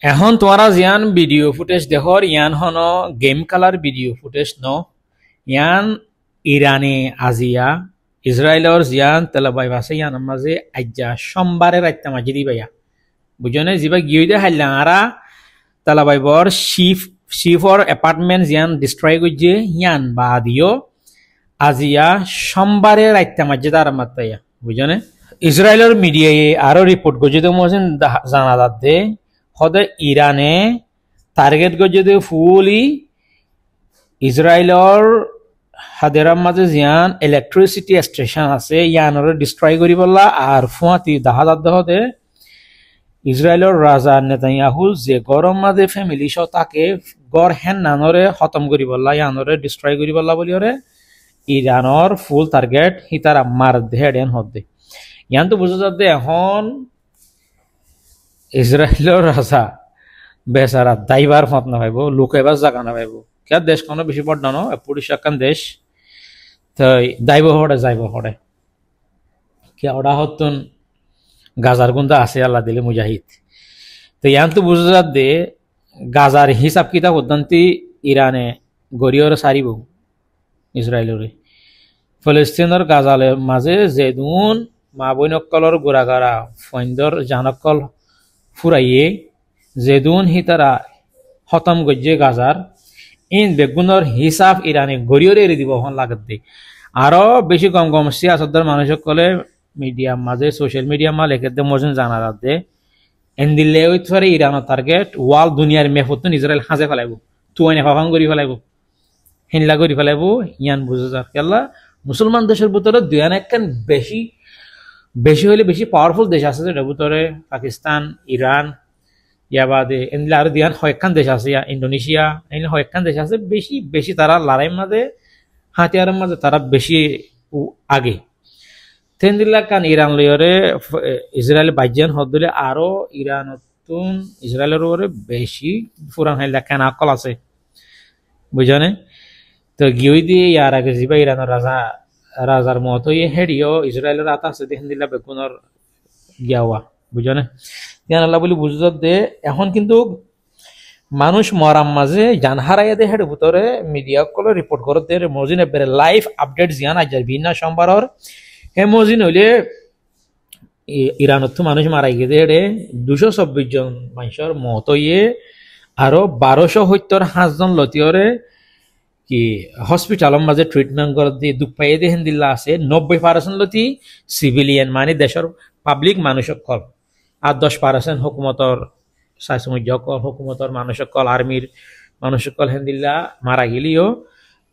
এখন তোমরা জিয়ান ভিডিও ফুটেজ দেখর ইয়ান হন গেম খেলার ভিডিও ফুটেজ ন ইয়ান ইরানে আজিয়া ইসরায়েলর জিয়ান তেলাবাই ভাষা ইয়ান মাঝে আজ্জা সোমবারে রাইতা মাঝে দিবাইয়া বুঝনে যিবা গিয়ে দে হাইলা আরা তেলাবাইবর শিফর এপার্টমেন্ট জিয়ান ডিস্ট্রয় করছে ইয়ান বা দিও আজিয়া সোমবারে রাইতা মাঝে তার মাত্তাইয়া বুঝনে ইসরায়েলের মিডিয়ায় আরো রিপোর্ট করছে তো মজেন জানা যাচ্ছে হদে ইরানে টার্গেট করছে ফুলি ইসরায়েলর হাদেরার মাঝে জিয়ান ইলেকট্রিসিটি স্টেশন আছে ইয়ানরে ডিস্ট্রয় করি বললা আর ফুয়াতি দেখা যাচ্ছে হদে ইসরায়েলের রাজা নেতানিয়াহু যে গরম মাঝে ফ্যামিলি সহ তাকে গড় হেন নানরে খতম করি বললা ইয়ানরে ডিস্ট্রয় করি বললা বলি ওরে ইরানর ফুল টার্গেট হিতারা মার হেডেন হদে ইয়ান তো বুঝা যাচ্ছে এখন ইসরায়েলের রাজা বেচারা দাইবার ফত না পাইব লুকাইবার জায়গা না পাইব কে দেশ কোনো বেশি পড় না পুরিশাকান দেশ তাই দাইব হড়ে যাইব হড়ে কে ওরা হতুন গাজার গুন্দা আছে আল্লাহ দিলে মুজাহিদ তো ইয়ান তো বুঝা যাচ্ছে গাজার হিসাব কিতাব উদ্যান্তি ইরানে গড়িয়র সারিব ইসরায়েলরে ফলস্তিনের গাজালের মাঝে যেদুন মা বৈনকলর গোড়াগাড়া ফৈন্দর জানকল ফুরাইয়ে যেদুন হিতারা খতম গজ্জে গাজার ইন বেগুনের হিসাব ইরানে গড়িয়রে এড়ে দিব হন লাগত দে আরো বেশি কম কম সিয়াসতদার মানুষ সকলে মিডিয়া মাঝে সোশ্যাল মিডিয়া মা লেখে দে মজন জানা দে এন দিলে ওই থরে ইরানের টার্গেট ওয়াল দুনিয়ার মেফতুন ইসরায়েল হাজে ফেলাইব তুয়াইনে ফাফাং করি ফেলাইব হিনলা করি ফেলাইব ইয়ান বুঝে যার কেলা মুসলমান দেশের ভিতরে দুয়ান একখান বেশি বেশি হইলে বেশি পাওয়ারফুল দেশ আছে যেটার ভিতরে পাকিস্তান ইরান ইয়া বাদে এনলে আরো দিয়ান কয়েকখান দেশ আছে ইন্দোনেশিয়া এনলে কয়েকখান দেশ আছে বেশি বেশি তারা লড়াইয়ের মাঝে হাতিয়ারের মাঝে তারা বেশি আগে তেন দিল্লা কান ইরান লইরে ইসরায়েল বাইজান হদ দিলে আরো ইরানতুন ইসরায়েলের ওরে বেশি ফুরান হাইলা কেন আকল আছে বুঝানে তো গিয়ে দিয়ে ইয়ার আগে যাবা ইরানের রাজার মতো ইয়ে হেডিও ইসরায়েলের আতা আছে দেখেন দিলা বেগুনের গিয়াওয়া বুঝানে ইয়ান আল্লাহ বলি বুঝত দে এখন কিন্তু মানুষ মরাম মাঝে জান হারাইয়া দে হেড ভিতরে মিডিয়া কলে রিপোর্ট করত দে মজিন এবারে লাইভ আপডেট জিয়ান আজার ভিন্ন সোমবারর হে মজিন হইলে ইরানত মানুষ মারাই গেছে হেডে 224 জন মানুষের মত ইয়ে আরো 1270 লতিয়রে কি হসপিটালের মাঝে ট্রিটমেন্ট করে দিয়ে দুঃখ পাইয়ে দেখেন দিল্লা আছে 90% লতি সিভিলিয়ান মানে দেশের পাবলিক মানুষ কল আর 10% হুকুমতর সাইসমুজ্জ কল হুকুমতর মানুষ কল আর্মির মানুষ কল হেন্দিল্লা মারা গেলিও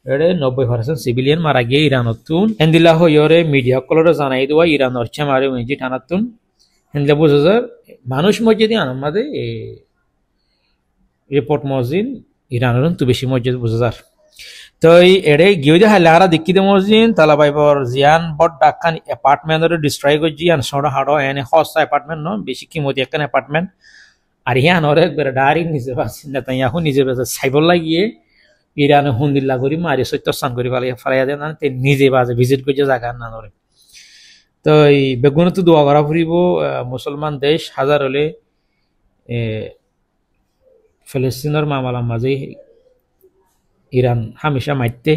এড়ে 90% সিভিলিয়ান মারা গিয়ে ইরানতুন হেন্দিল্লা হইরে মিডিয়া কলরে জানাই দেওয়া ইরানর চেমারে মেজি টানাতুন হেন্দিল্লা বুঝে যার মানুষ মসজিদে আমাদের রিপোর্ট মসজিদ ইরানের তো বেশি মসজিদ বুঝে যার তো এড়ে গিয়ে যে হাইলারা দেখি দে মসজিদ তালাবাইবর জিয়ান বড় ডাক্কান অ্যাপার্টমেন্টের ডিস্ট্রয় করে জিয়ান সড় হাড়ো এনে হস্তা অ্যাপার্টমেন্ট ন বেশি কিমতি একখান অ্যাপার্টমেন্ট আর ইয়ান ওরে একবার ডাইরেক্ট নিজে পাচ্ছেন না তাই এখন নিজে সাইবল লাগিয়ে ইরানে হুন্দিল্লা করি মারি সত্যস্থান করি ফেলাইয়া দেন তে নিজে বাজে ভিজিট করছে জায়গা না ধরে তো এই বেগুনে তো দোয়া করা ফুরিব মুসলমান দেশ হাজার হলে ফিলিস্তিনের মামলার মাঝে ইরান হামেশা মারতে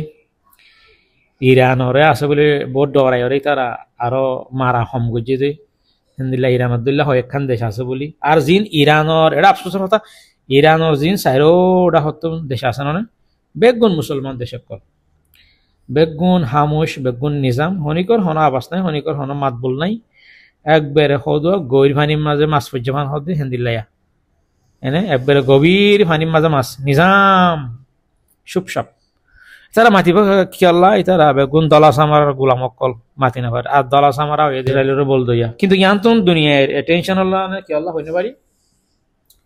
ইরানরে আছে বলে বহুত ডরাই ওরে তারা আরো মারা হম গজে যে হিন্দিল্লা ইরান আব্দুল্লাহ কয়েকখান দেশ আছে বলি আর জিন ইরানর এটা আফসোসের কথা ইরানর জিন সাইরোটা হত দেশ আছে না বেগুন মুসলমান দেশে কল বেগুন হামুশ বেগুন নিজাম হনিকর হন আবাস নাই হনিকর হন মাত বল নাই একবারে হদ গভীর পানির মাঝে মাছ পর্যমান হদে হিন্দিল্লাইয়া এনে একবারে গভীর পানির মাঝে মাছ নিজাম সুপসাপ তারা মাতিব কি আল্লাহ তারা বেগুন দলা সামার গোলাম অকল মাতি না পারে আর দলা সামারা ইসরায়েলের বল দইয়া কিন্তু ইয়ান তো দুনিয়ার টেনশন আল্লাহ কি আল্লাহ হইনে পারি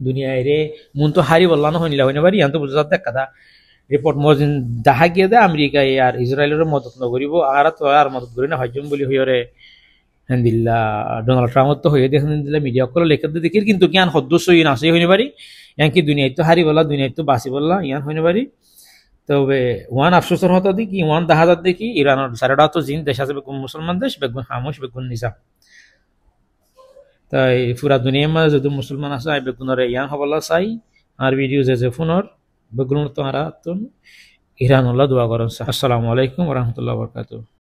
দুনিয়ায় রে মন তো হারি বললা না হইনিলা হইনে পারি ইয়ান তো বুঝা দেখ কথা রিপোর্ট মজিন দেখা গিয়ে দে আমেরিকা আর ইসরায়েলের মদত নকরিব আর তো আর মদত করি না হজম বলি হইরে হেন্দিল্লা ডোনাল্ড ট্রাম্প তো হয়ে দেখেন দিল্লা মিডিয়া করে লেখা দেখি কিন্তু জ্ঞান সদস্য ইন আছে হইনে পারি ইয়ান কি দুনিয়ায় তো হারি বললা দুনিয়ায় তো বাঁচি বললা ইয়ান হইনে পারি তবে ওয়ান আফসোসের হতো দেখি ওয়ান দেখা যাত দেখি ইরানের সারাটা তো জিন দেশ আছে বেগুন মুসলমান দেশ বেগুন হামুশ বেগুন নিজাম তাই পুরা দুনিয়ার মাঝে যদি মুসলমান আছে আই বেগুনের ইয়ান হবলা চাই আর ভিডিও যে ফোনের বেগুন তো আর ইরান হল্লা দোয়া করেন। আসসালামু আলাইকুম রহমতুল্লাহ বরকাত।